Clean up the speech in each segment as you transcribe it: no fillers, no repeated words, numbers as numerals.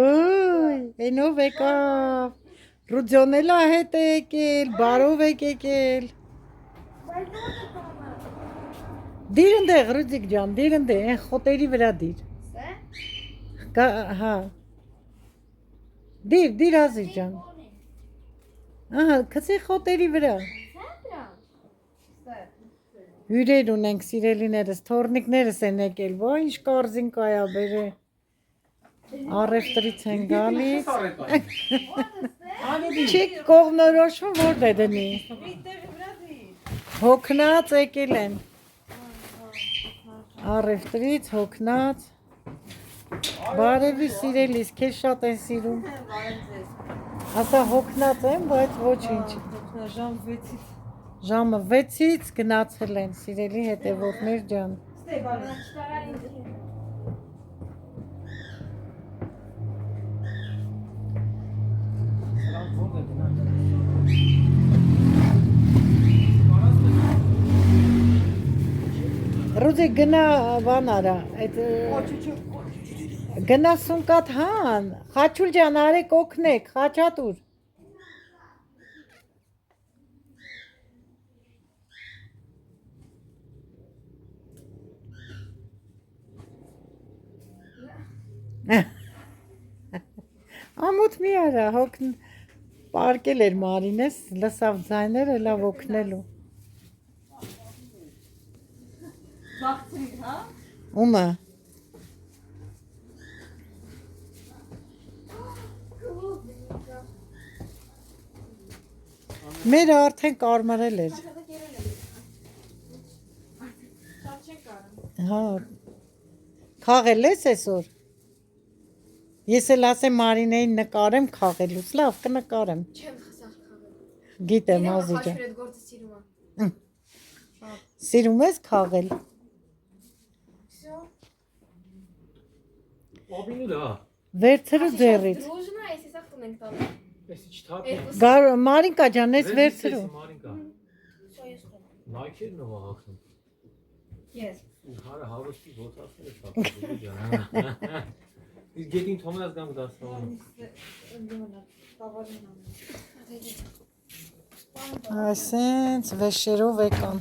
Ուй, այնով եկավ։ Ռուձոնելա հետ է եկել, բարով եք եկել։ Դիր ընդեղ, Ռուձիկ ջան, դիր ընդեղ, այն խոտերի վրա դիր։ Հա։ Դիր Ազիզ ջան։ Ահա, քցի խոտերի վրա։ Հյուրեր ունենք սիրելիներս, թորնիկներս են եկել, ո ինչ կարզին կայա բերե։ Առևտրից են գալիս։ Չեք կողմնորոշվում որտե դնի։ Հոգնած եկել են։ Առևտրից հոգնած։ Բարևի սիրելիս, քեզ շատ են սիրում։ Ասա հոգնած եմ, բայց ոչինչ։ Ժամը 6-ից գնացել են, սիրելի հետևորդներ ջան։ Ռուզի գնա բան արա, գնա սունկատ հան, Խաչուլ ջան արեք օգնեք, Խաչատուր։ Ամոթ մի արա, հոգն պարկել էր Մարինես, լսավ ձայները լավ օգնելու։ Բաղցրի, հա։ Ումը։ Մերը արդեն կարմրել էր։ Հա, քաղել ես այսօր։ Ես էլ ասեմ Մարինեին նկարեմ քաղելուց, լավ կնկարեմ։ Չեմ խսալ քաղել։ Գիտեմ Ազի ջան։ Խաչուր այդ գործը սիրում եմ։ Սիրում ես քաղել։ Obinura. Վերցրու ձեռից։ Դրուժնա, ես էսա խտում ենք տալու։ Էսի չթափի։ Մարինկա ջան, ես վերցրու։ Մարինկա։ Սա ես խտում։ Նայքերն ով աղախնում։ Ես։ Հարը հավստի ոտասները չափի ջան։ Իսկ գետին թոմաս գամ դասում։ Այսենց վեշերով եկան։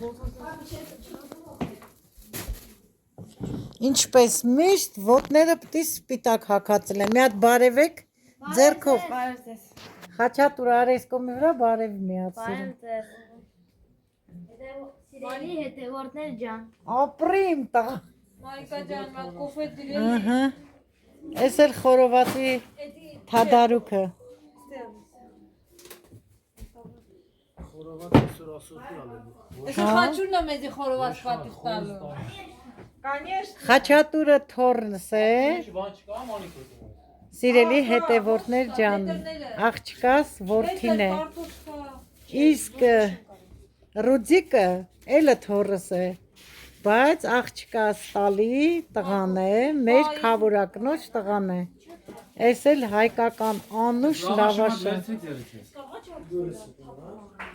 Ինչպես միշտ ոտները պիտի սպիտակ հագածել են։ Մի հատ բարևեք ձեռքով։ Խաչատուր արեսկոմի վրա բարև միացրու։ Սիրելի հետևորդներ ջան։ Ապրիմ տա։ Մայկա ջան, մատ կոֆե դիրել։ Ահա։ Էս էլ խորովածի թադարուկը։ Խորոված այսօր ասոտի ալելու։ Էսը խաչուրն է մեզի խորոված պատիվ տալու։ Խաչատուրը թորնս է։ Բան չկա մանիկը։ Սիրելի հետևորդներ ջան, աղջկաս որդին է։ Իսկ Ռուձիկը էլը թորս է, բայց աղջկաս տալի տղան է, մեր քավորակնոջ տղան է։ Էս էլ հայկական անուշ լավաշը։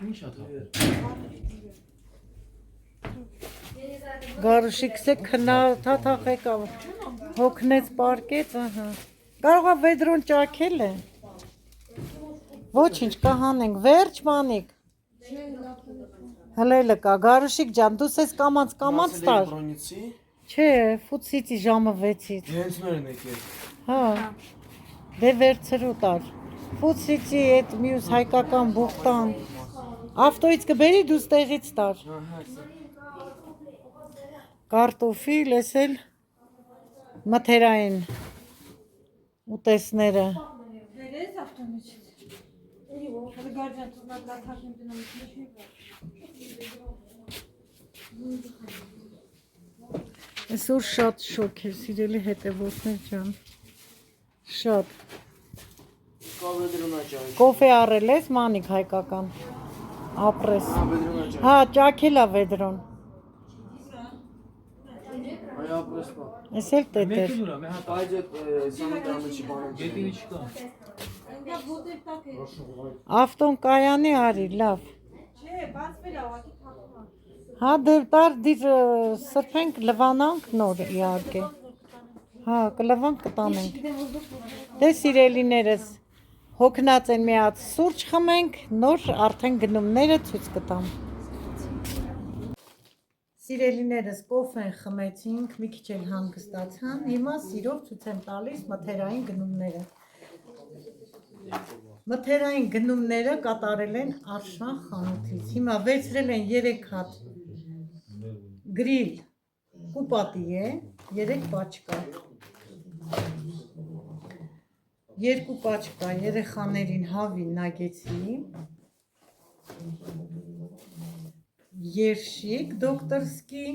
Ինչ ա թափել։ Գարուշիկսը քնաթաթախ եկավ, հոգնեց պարկեց, ահա։ Կարող է վեդրոն ճաքել է։ Ոչինչ կհանենք, վերջ մանիկ։ Հլելը կա, Գարուշիկ ջան, դու սես կամած տար։ Չէ, ֆուտսիցի ժամը 6-ից։ Հենց նոր են եկել։ Հա, դե վերցրու տար։ Ֆուտսիցի այդ մյուս հայկական բուխտան։ Ավտոից կբերի դու ստեղից տար։ Կարտոֆիլ, ես էլ մթերային ուտեսները։ Ներես ավտոմեջից։ Հələ գարջան թողնակ լաթաշին դնամից Այսօր շատ շոկ է, սիրելի հետևորդներ ջան։ Շատ։ Կոֆե առել ես, մանիկ հայկական։ Ապրես։ Հա, ճաքել է վեդրոն։ Ես էլ տետեր։ Մեկին ուրա, մի հատ Այդ սամտամը չի բանում։ գետինի չկա։ Այնքան ոտեր տակ է։ Ավտոն կայանի արի, լավ։ Չէ, բացվել է, ուղղակի թափում է։ Հա դե տար դիր սրբենք լվանանք նոր իհարկե։ Հա, կլավանք կտանենք։ Դե սիրելիներս, հոգնած են մի հատ սուրճ խմենք, նոր արդեն գնումները ցույց կտամ։ Սիրելիներս կոֆեն խմեցինք, մի քիչ էլ հանգստացան, հիմա սիրով ցույց եմ տալիս մթերային գնումները։ Մթերային գնումները կատարել են Արշան խանութից, հիմա վերցրել են 3 հատ գրիլ կուպատի է, 3 պաչկա, 2 պաչկա երեխաներին հավի նագեցի, երշիկ դոկտորսկի,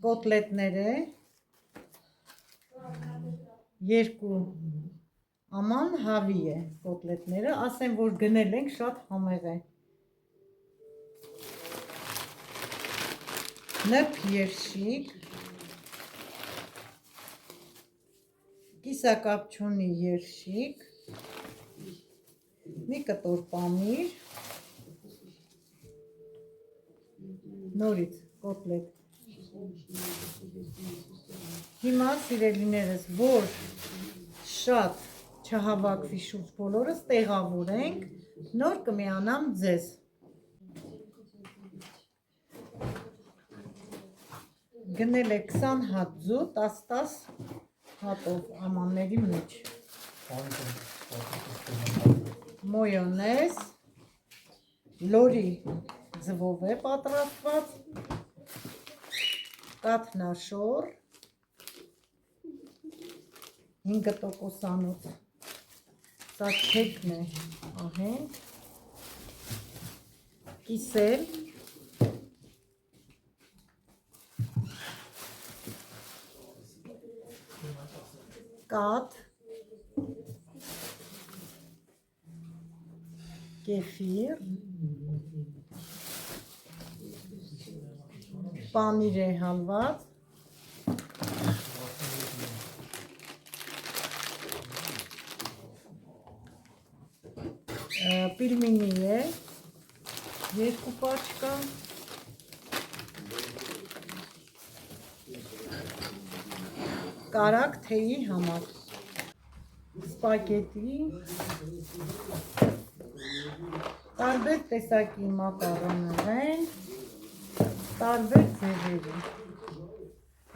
կոտլետները, 2 աման հավի է կոտլետները, ասեմ որ գնել ենք շատ համեղ է, նրբ երշիկ, կիսակապչունի երշիկ, մի կտոր պանիր, նորից կոտլետ, հիմա սիրելիներս, որ շատ չհավաքվի շուրջ բոլորս տեղավորենք, նոր կմիանամ ձեզ։ Գնել է 20 հատ ձու, 10-10 հատով ամանների մեջ, մոյոնեզ, լորի ձվով է պատրաստված, կաթնաշոր, 5%, սա չեքն է ահենք, կիսել, կաթ, կեֆիր, պանիր է հալված, պիլմինի է, 2 պաչկա, կարակ թեյի համար, սպագետի, տարբեր տեսակի մակարոններ են, տարբեր ձևերի,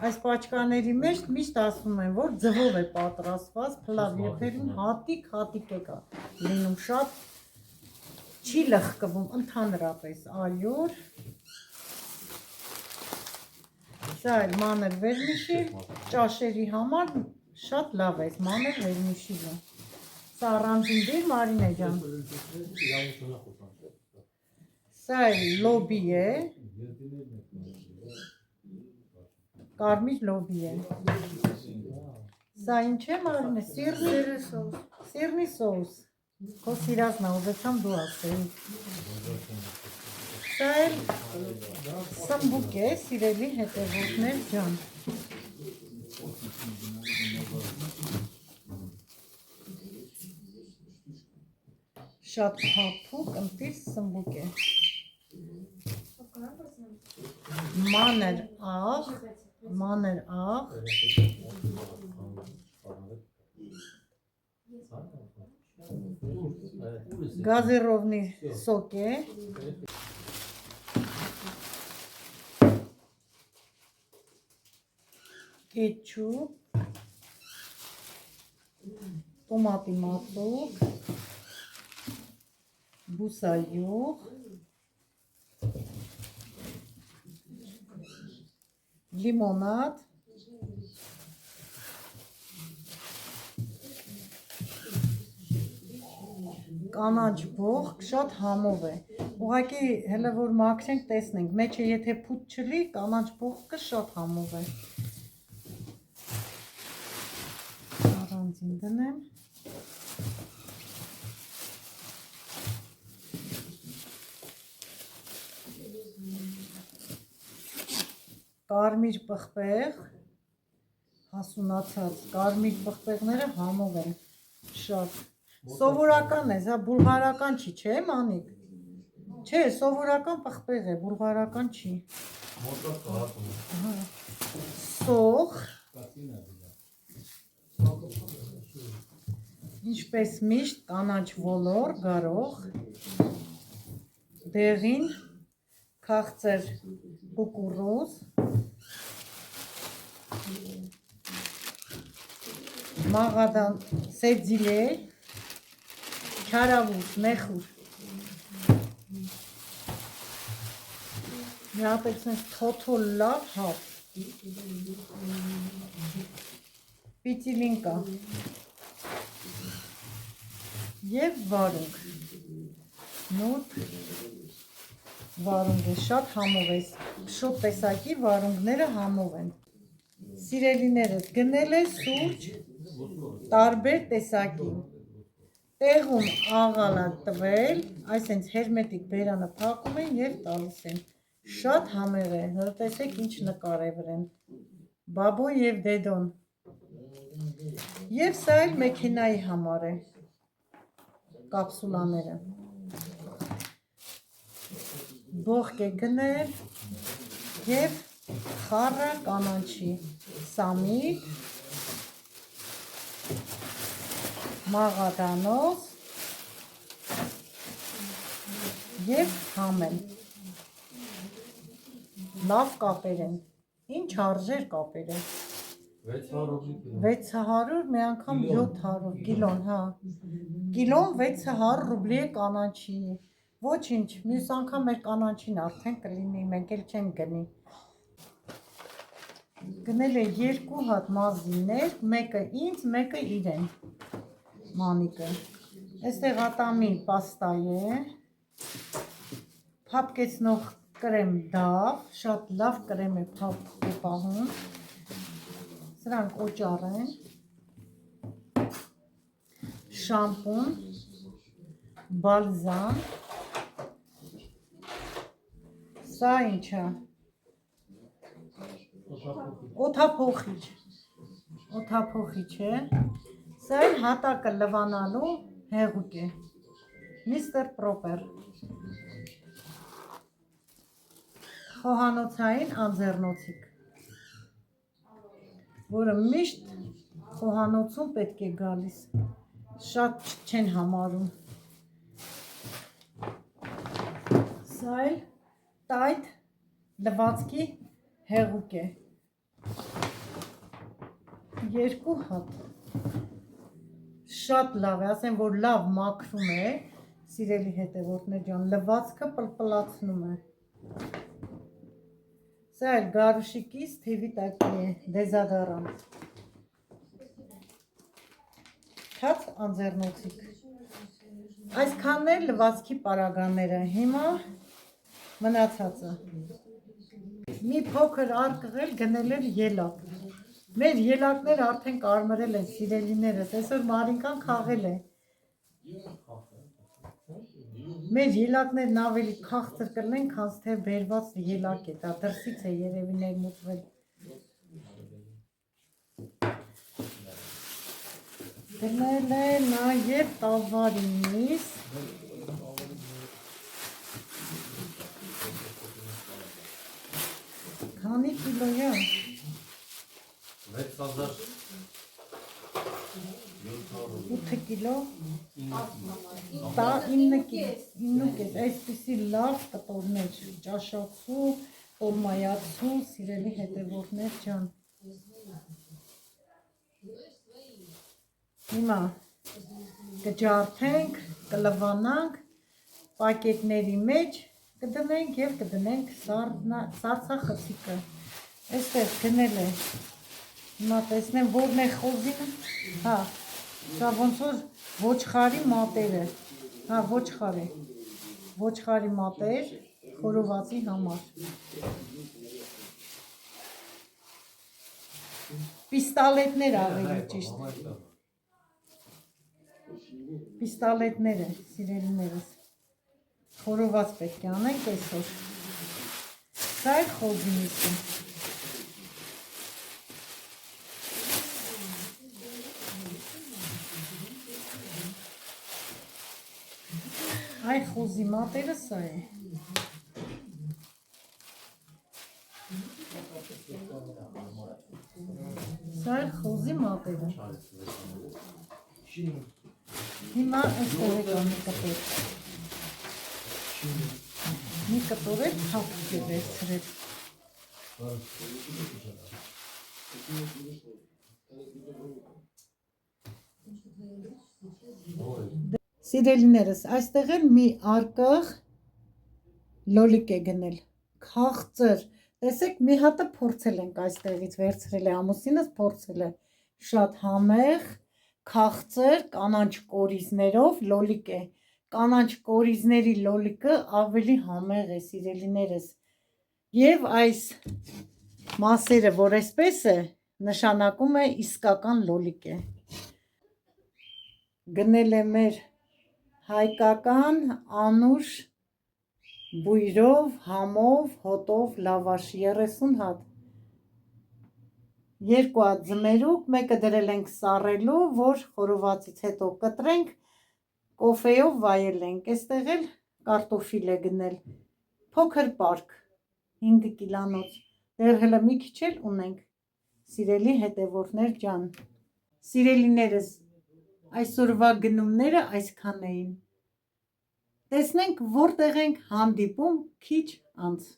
այս պաչկաների մեջ միշտ ասում են, որ ձվով է պատրաստված, փլավ եթերին հատիկ է լինում, շատ չի լխկվում, ընդհանրապես ալյուր, սա էլ մանր վերմիշիլ, ճաշերի համար շատ լավ է, մանր վերմիշիլը, սա առանձին դիր Մարինե ջան, սա էլ լոբի է, կարմիր լոբի է, սա ինչ է Մարինե, սիրնի սոուս, քո սիրածն է, ուզեցամ դու ասեի, սա էլ սմբուկ է, սիրելի հետևորդներ ջան, շատ փափուկ, ընտիր սմբուկ է, մանր աղ, գազիրովնի սոկ է, կետչուպ, տոմատի մածուկ, բուսայուղ, լիմոնադ, կանաչ բողոք, շատ համով է, ուղղակի հələ որ մաքրենք տեսնենք, մեջը եթե փուտ չլի, կանաչ բողոքը շատ համով է, առանձին դնեմ, կարմիր պղպեղ, հասունացած, կարմիր պղպեղները համով են, շատ, սովորական է, սա բուլղարական չի, չէ Մանիկ, Չէ, սովորական պղպեղ է, բուլղարական չի։ Մոտով կհատում։ Սող, ինչպես միշտ կանաչ ոլոր, գարող, դեղին, քաղցր կուկուռուզ, մաղադան սեձիլե, չարավուր, մեխուր, մի հատ էլ սենց թոթոլ լավ հատ, պիծիլինկա և վարունգ, նոտ վարունգ է, շատ համով է, շոտ տեսակի վարունգները համով են, սիրելիներս գնել է սուրճ տարբեր տեսակի, տեղում աղալա տվել, այսենց հերմետիկ բերանը փակում են և տալիս են, շատ համեղ է, տեսեք ինչ նկար է վրեն, բաբո և դեդոն, և սա էլ մեքենայի համար է, կապսուլաները, բողկ է գնել և խառը կանանչի, սամիտ, մաղադանոց և համեն, լավ կապեր են, ինչ արժեր կապեր են, 600 մի անգամ 700 կիլոն, հա, կիլոն 600 ռուբլի է կանանչի, ոչինչ, մյուս անգամ մեր կանանչին արդեն կլինի, մենք էլ չենք գնի, գնել է 2 հատ մազիններ, մեկը ինձ, մեկը իրեն, մանիկը, այստեղ ատամի պաստա է, փափկեցնող կրեմ դավ, շատ լավ կրեմ է պահում, սրանք օճառ են, շամպուն, բալզամ, սա ինչա, օթափոխիչ է, սա էլ հատակը լվանալու հեղուկ է, միստր պրոպեր, խոհանոցային անձեռնոցիկ, որը միշտ խոհանոցում պետք է գալիս, շատ չեն համարում, սա էլ տայթ լվացքի հեղուկ է, 2 հատ, շատ լավ է, ասեմ, որ լավ մաքրում է, սիրելի հետևորդներ ջան, լվացքը պլպլացնում է, սա էլ գարուշիկիս թևի տակի է, դեզադարանտ, թաց անձեռնոցիկ, այսքանն է լվացքի պարագաները, հիմա մնացածը, մի փոքր արկղել գնել էր ելակ, մեր ելակները արդեն կարմրել են սիրելիներս, այսօր Մարինկան քաղել է, մեր ելակներն ավելի քաղցր կլնեն, քանց թե բերված ելակ է, դա դրսից է երևի ներմուծվել, գնել է նաև տավարինիս, քանի կիլո է, 8 կիլո, 9 կես, այսպիսի լավ կտորներ, ճաշացու, տոլմայացու, սիրելի հետևորդներ ջան, հիմա կջարդենք, կլվանանք, պակետների մեջ կդնենք և կդնենք սարցախցիկը, այստեղ գնել է, հիմա տեսնեմ որն է խոզինը, հա, սա ոնց որ ոչխարի մատերը, հա, ոչխար է, ոչխարի մատեր, խորովածի համար, պիստալետներ ավելի ճիշտ, պիստալետները, սիրելիներս, խորոված պետք է անենք այսօր, սա է խոզինիսը, Այ խոզի մատերը սա է։ Սա է խոզի մատերը։ Հիմա այստեղ է կա մի կտոր։ Մի կտոր է թափուկ է վերցրել։ Սիրելիներս, այստեղ էլ մի արկղ լոլիկ է գնել, քաղցր, տեսեք մի հատը փորձել ենք այստեղից վերցրել է, ամուսինս փորձել է, շատ համեղ, քաղցր, կանաչ կորիզներով լոլիկ է, կանաչ կորիզների լոլիկը ավելի համեղ է սիրելիներս, և այս մասերը, որ այսպես է, նշանակում է իսկական լոլիկ է, գնել է մեր հայկական անուշ բույրով, համով, հոտով, լավաշ 30 հատ, 2 հատ ձմերուկ, մեկը դրել ենք սառելու, որ խորովածից հետո կտրենք, կոֆեյով վայելենք, այստեղ էլ կարտոֆիլ է գնել, փոքր պարկ, 5 կիլանոց, դեռ հլը մի քիչ էլ ունենք, սիրելի հետևորդներ ջան, սիրելիներս, այսօրվա գնումները այսքան էին, տեսնենք որտեղ ենք հանդիպում քիչ անց։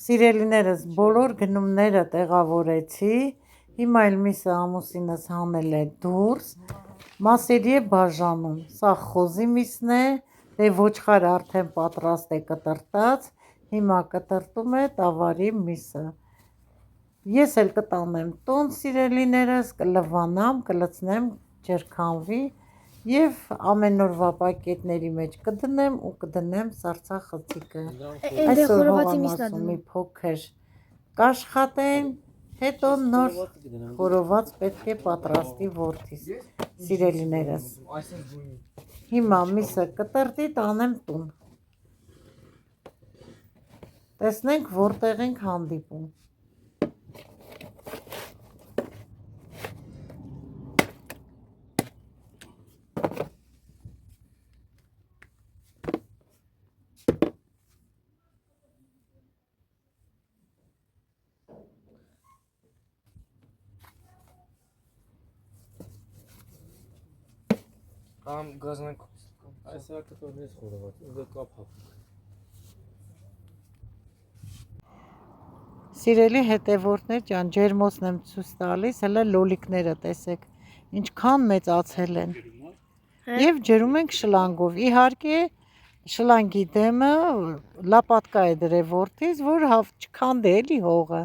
Սիրելիներս բոլոր գնումները տեղավորեցի, հիմա էլ միսը ամուսինս հանել է դուրս, մասերի է բաժանում, սա խոզի միսն է, դե ոչխարը արդեն պատրաստ է կտրտած, հիմա կտրտում է տավարի միսը, ես էլ կտանեմ տուն սիրելիներս, կլվանամ, կլցնեմ, ջրքանվի և ամեն օրվա պակետների մեջ կդնեմ ու կդնեմ սառցախցիկը, այսօր հողամասում մի փոքր կաշխատեն, հետո նոր խորոված պետք է պատրաստի որդիս, սիրելիներս, հիմա միսը կտրտի տանեմ տուն, տեսնենք որտեղ ենք հանդիպում։ Կամ գազնենք Այս հարկտորներից խորոված, ուղղը կապ հապ։ Սիրելի հետևորդներ ջան, ջերմոցն եմ ցույց տալիս, հələ լոլիկները տեսեք, ինչքան մեծացել են։ Եվ ջրում ենք շլանգով։ Իհարկե, շլանգի դեմը լապատկա է դրել որդիս, որ չքանդի էլի հողը։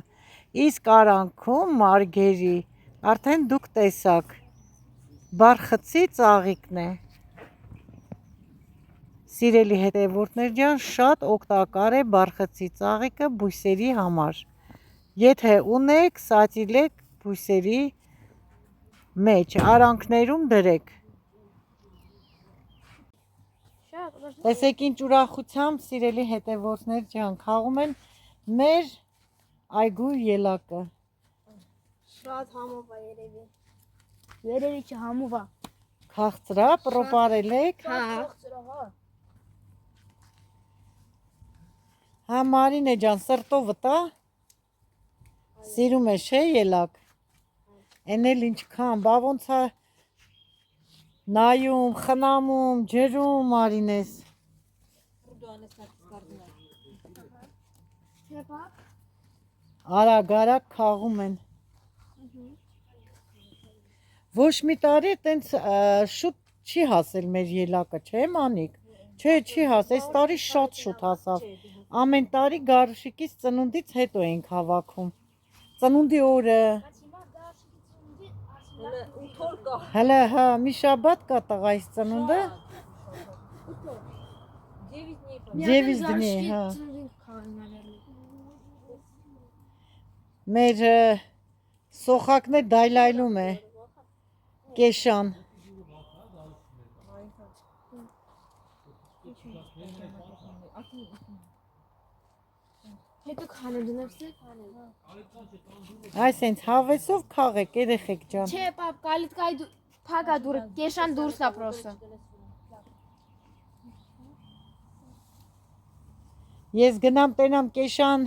Իսկ արանքում մարգերի, արդեն դուք տեսաք, բարխծի ծաղիկն է։ Սիրելի հետևորդներ ջան, շատ օգտակար է բարխծի ծաղիկը բույսերի համար։ Եթե ունեք, սացիլեք բույսերի մեջ, արանքներում դրեք։ Տեսեք ինչ ուրախությամբ, սիրելի հետևորդներ ջան, խաղում են մեր այգու ելակը։ Շատ համով է երևի։ Երևի չհամով է։ Քաղցրա, պրոպարել եք։ Հա Մարինե ջան, սրտով տա։ Սիրում է չէ ելակ։ Էն էլ ինչքան, բա ոնց է նայում, խնամում, ջրում Մարինես։ Արագ խաղում են։ Ոչ մի տարի տենց շուտ չի հասել մեր ելակը, չէ Մանիկ։ Չէ, չի հասել, այս տարի շատ շուտ հասավ։ Ամեն տարի Գարուշիկից ծնունդից հետո ենք հավաքում։ Ծնունդի օրը։ Հələ հա, մի շաբաթ կա տղայիս ծնունդը։ 9 դնի, հա։ Մեր սոխակն է դայլայլում է։ Կեշան։ Հետո քանը դնებսի։ Այսենց հավեսով քաղեք երեխեք ջան։ Չէ, պապ, կալիtkայի փակա դուրը, կեշան դուրս է պրոսը։ Ես գնամ տենամ կեշան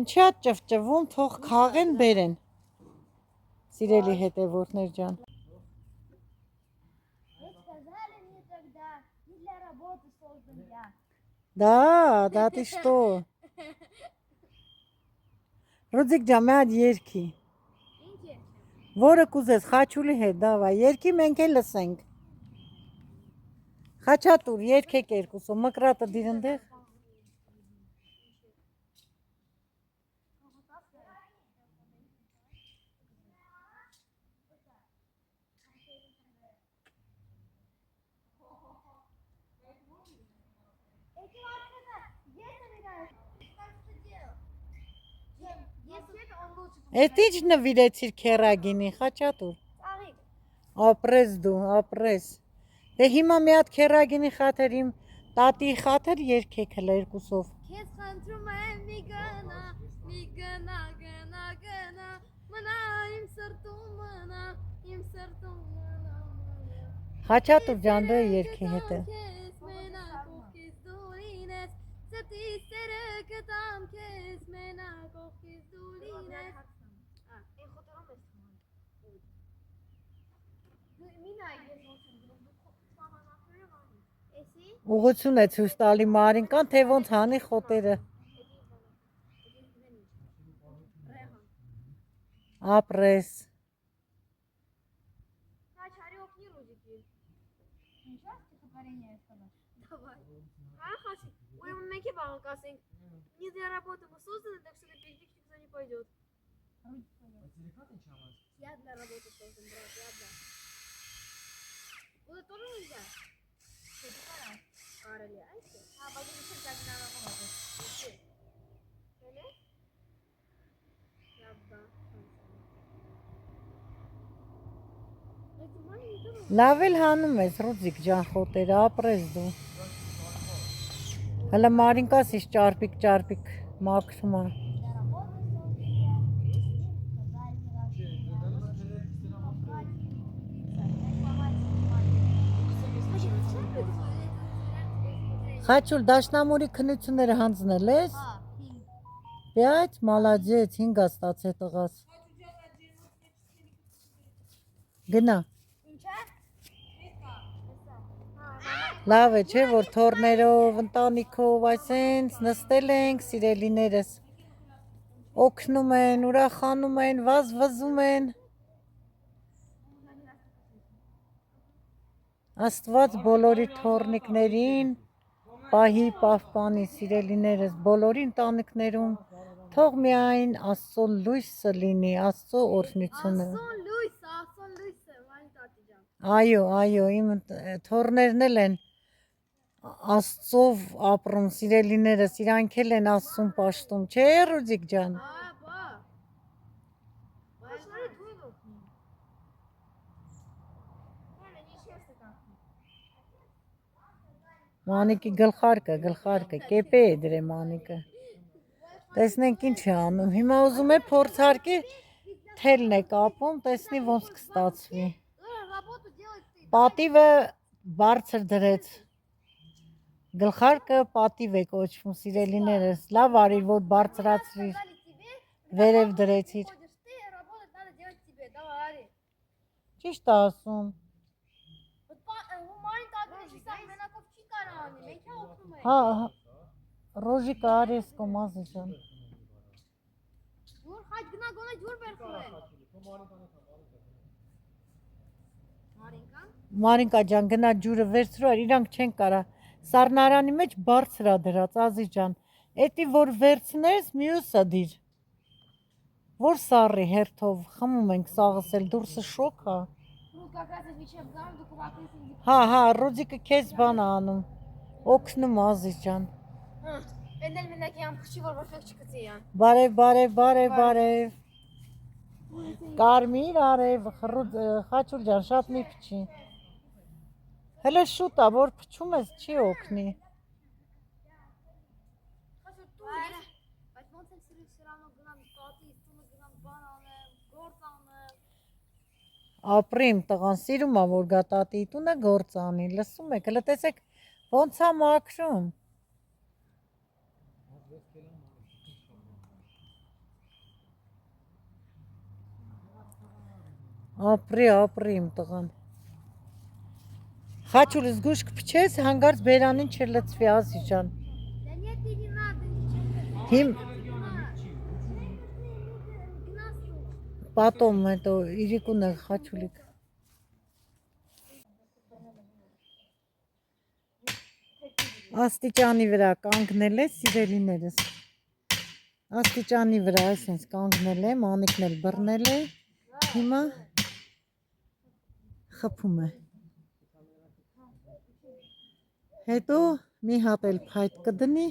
ինչա ճվճվում, թող քաղեն բերեն։ Սիրելի հետևորդներ ջան։ Да ты что? Ռոձիկ ջան, մի հատ երգի։ Որը կուզես, խաչուլի հետ, դավայ, երգի մենք էլ լսենք։ Խաչատուր, երգեք երկուսով, մկրատը դիր ընդեղ։ Էդ ինչ նվիրեցիր քերագինի, խաչատուր։ Ապրես դու, ապրես։ Դե հիմա մի հատ քերագինի խաթր իմ տատի խաթր երգեք հլը երկուսով։ Քեզ խնդրում եմ մի գնա, գնա, մնա իմ սրտում մնա, իմ սրտում մնա։ Խաչատուր ջան, դու երգի հետը։ Քեզ մենակ ովքես դու լինես, ստիս տերը կտամ քեզ մենակ ովքես դու լինես։ Այն խոտորում ես թվում։ Դու մինա ես ոնց եմ դու սահմանափները վանի։ Էսի։ Ուղղություն է ցույց տալի Մարինկան, թե ոնց հանի խոտերը։ Ապրես։ Քաչարի օգնի ռուզիկի։ Ինչա՞ ստիպարենի է сказать։ Давай. Хахаси. Ой, мы меки баункасинг. Не для работы мы созданы, так что на передик никто не пойдет. Я для работы создан, брат, я для. Вот тоже нельзя. Что ты пора? Карали, айси. А, пойдем еще как надо помогать. Шеле? Я да. Լավ էլ հանում ես Ռուձիկ ջան խոտերը, ապրես դու։ Հələ Մարինկաս իշ ճարպիկ մաքրում է։ Խաչուլ դաշնամուրի քնությունները հանձնել ես։ 5 մալաջեց 5-ա ստացե տղաս։ Գնա։ Լավ է, չէ, որ թորներով, ընտանիքով, այսենց նստել ենք, սիրելիներս, օգնում են, ուրախանում են, վազվզում են, Աստված բոլորի թորնիկներին, պահի պահպանի, սիրելիներս, բոլորի ընտանիքներում, թող միայն Աստծո լույսը լինի, Աստծո օրհնությունը։ Այո, իմ թորներն էլ են Աստծով ապրում, սիրելիներս, իրանք էլ են Աստծուն պաշտում, չէ Ռուձիկ ջան։ Մանիկի գլխարկը, կեպե է դրե Մանիկը։ Տեսնենք ինչ է անում, հիմա ուզում է փորձարկի թելն է կապում, տեսնի ոնց կստացվի։ Պատիվը բարձր դրեց, գլխարկը պատիվ է կոչվում, սիրելիներս, լավ արիր, որ բարձրացրիր, վերև դրեցիր։ Ճիշտ է ասում։ Հա, Ռոժիկը արես կոմազը ջան։ Մարինկա ջան, գնա ջուրը վերցրու, իրանք չեն կարա, սառնարանի մեջ բարձր է դրած, Ազի ջան, էտի որ վերցնես, մյուսը դիր, որ սառի հերթով, խմում ենք սաղս էլ, դուրսը շոք է։ Հա, Ռոձիկը քեզ բան է անում, օգնում Ազի ջան։ Բարև, կարմիր արև, խաչուլ ջան, շատ մի փչի։ Հələ շուտ է, որ փչում ես, չի օգնի։ ապրիմ տղան սիրում ա որ գա տատի տունը գործ անի, լսում եք, հələ տեսեք ոնց ա մաքրում։ Ապրիմ տղան։ Խաչուլ զգուշ կփչես, հանգարց բերանին չլցվի Ազի ջան։ Да нет, и не надо ничего. Հիմ Гнасу. պատոմ հետո իրիկունը խաչուլիկ։ Աստիճանի վրա կանգնել է սիրելիներս։ Աստիճանի վրա այսպես կանգնել է, մանիկն էլ բռնել է։ Հիմա խփում է։ Հետո մի հատ էլ փայտ կդնի։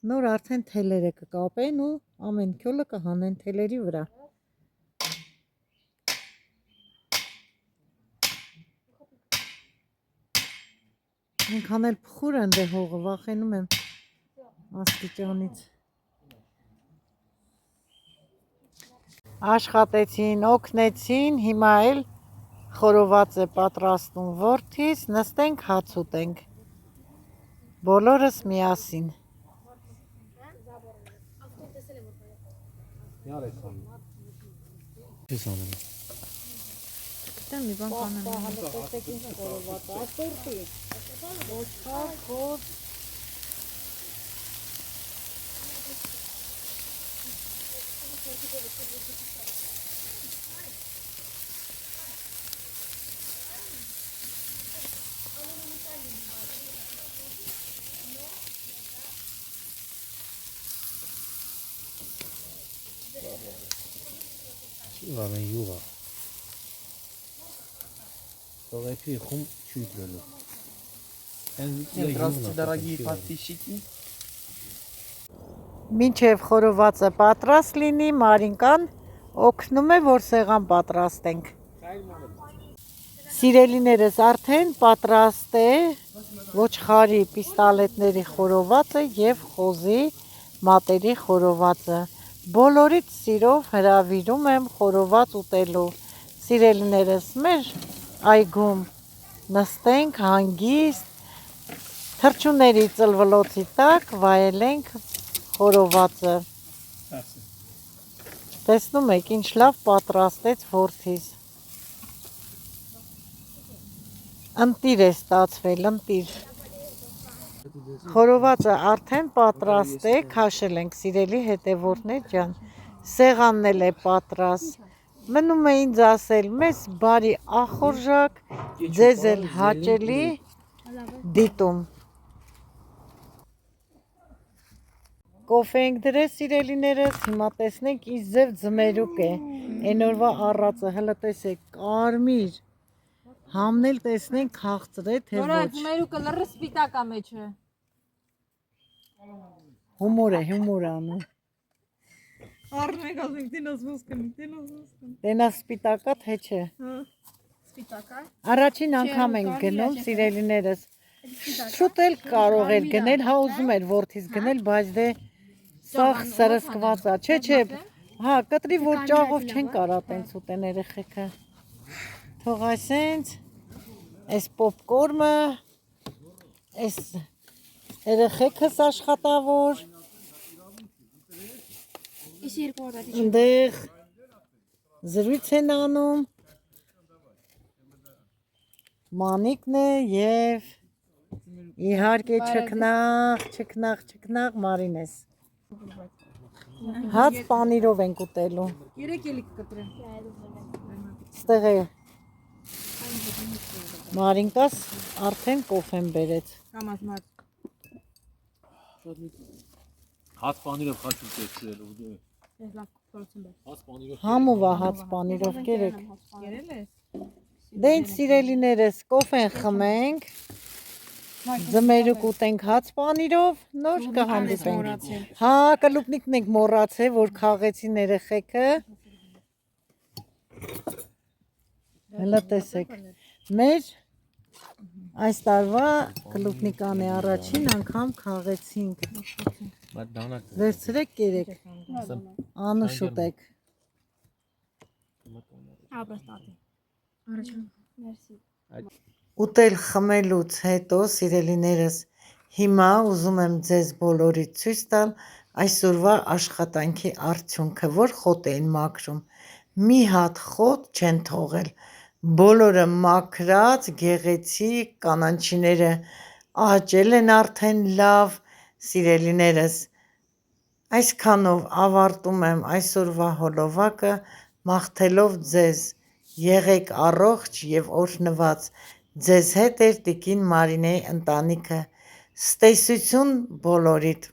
Նոր արդեն թելերը կկապեն ու ամեն քյոլը կհանեն թելերի վրա։ Ինքան էլ փխուր են դե հողը, վախենում եմ աստիճանից։ Աշխատեցին, օգնեցին, հիմա էլ խորոված է պատրաստում որդիս, նստենք հաց ուտենք։ Բոլորս միասին։ Դեմ մի բան կանեմ։ Տեսեք ինչ խորոված է, ասորտի։ Ոչխար, խոտ։ Ուրեմն յուղա։ Տողեփի խում չուտվելու։ Здравствуйте, дорогие подписчики. Մինչև խորովածը պատրաստ լինի, Մարինկան օգնում է, որ սեղան պատրաստենք։ Սիրելիներս արդեն պատրաստ է ոչխարի պիստալետների խորովածը և խոզի մատերի խորովածը։ Բոլորից սիրով հրավիրում եմ խորոված ուտելու։ Սիրելիներս մեր այգում նստենք հանգիստ, թռչունների ծլվլոցի տակ վայելենք խորովածը։ Տեսնում եք ինչ լավ պատրաստեց որդիս։ Ընտիր է ստացվել, ընտիր։ Խորովածը արդեն պատրաստ է, քաշել ենք սիրելի հետևորդներ ջան։ Սեղանն էլ է պատրաստ։ Մնում է ինձ ասել, մեզ բարի ախորժակ, ձեզ էլ հաճելի դիտում։ Կոֆե ենք դրել սիրելիներս, հիմա տեսնենք ինչ ձև ձմերուկ է։ Այն օրվա առածը, հələ տեսեք, կարմիր։ Համնել տեսնենք քաղցր է, թե Նորա ոչ։ ձմերուկը լրը սպիտակ է մեջը։ Հումոր է անում։ Առնենք ասենք դինոս ոսկն։ Տենա սպիտակա թե չէ։ Սպիտակ է։ Առաջին անգամ ենք գնում սիրելիներս։ Շուտ էլ կարող էր գնել, հա ուզում էր որդիս գնել, բայց դե սաղ սրսկված է։ Չէ, հա, կտրի որ ճաղով չեն կարա տենց ուտեն երեխեքը։ Թող այսենց, այս պոպկորնը, այս երեխեքս աշխատավոր, ընդեղ զրույց են անում, մանիկն է և իհարկե չքնաղ Մարինես։ Հաց պանիրով ենք ուտելու։ Երեք ելիք կտրեմ։ Ստեղ է Մարինկաս արդեն կոֆեն բերեց։ Կամազ մար։ Հաց պանիրով խաչում տեսրել ու Ես լավ փորձեմ բեր։ հաց պանիրով Համովա հաց պանիրով կերեք։ Երել ես։ Դե ինչ սիրելիներս կոֆեն խմենք, ձմերուկ ուտենք հաց պանիրով, նոր կհանդիպենք։ Հա, կլուպնիկն ենք մոռացել, որ քաղեցին երեխեքը։ Հələ տեսեք, մեր այս տարվա կլուպնիկան է առաջին անգամ քաղեցինք։ Բայց դանակ Վերցրեք կերեք, անուշ ուտեք։ Ապրստատի։ Մերսի։ Ուտել խմելուց հետո, սիրելիներս, հիմա ուզում եմ ձեզ բոլորիդ ցույց տալ այսօրվա աշխատանքի արդյունքը, որ խոտ էին մաքրում։ Մի հատ խոտ չեն թողել։ Բոլորը մաքրած, գեղեցիկ, կանաչիները աճել են արդեն լավ, սիրելիներս։ Այսքանով ավարտում եմ այսօրվա հոլովակը, մաղթելով ձեզ եղեք առողջ և օրհնված։ Ձեզ հետ էր տիկին Մարինեի ընտանիքը։ Ստեսություն բոլորիդ։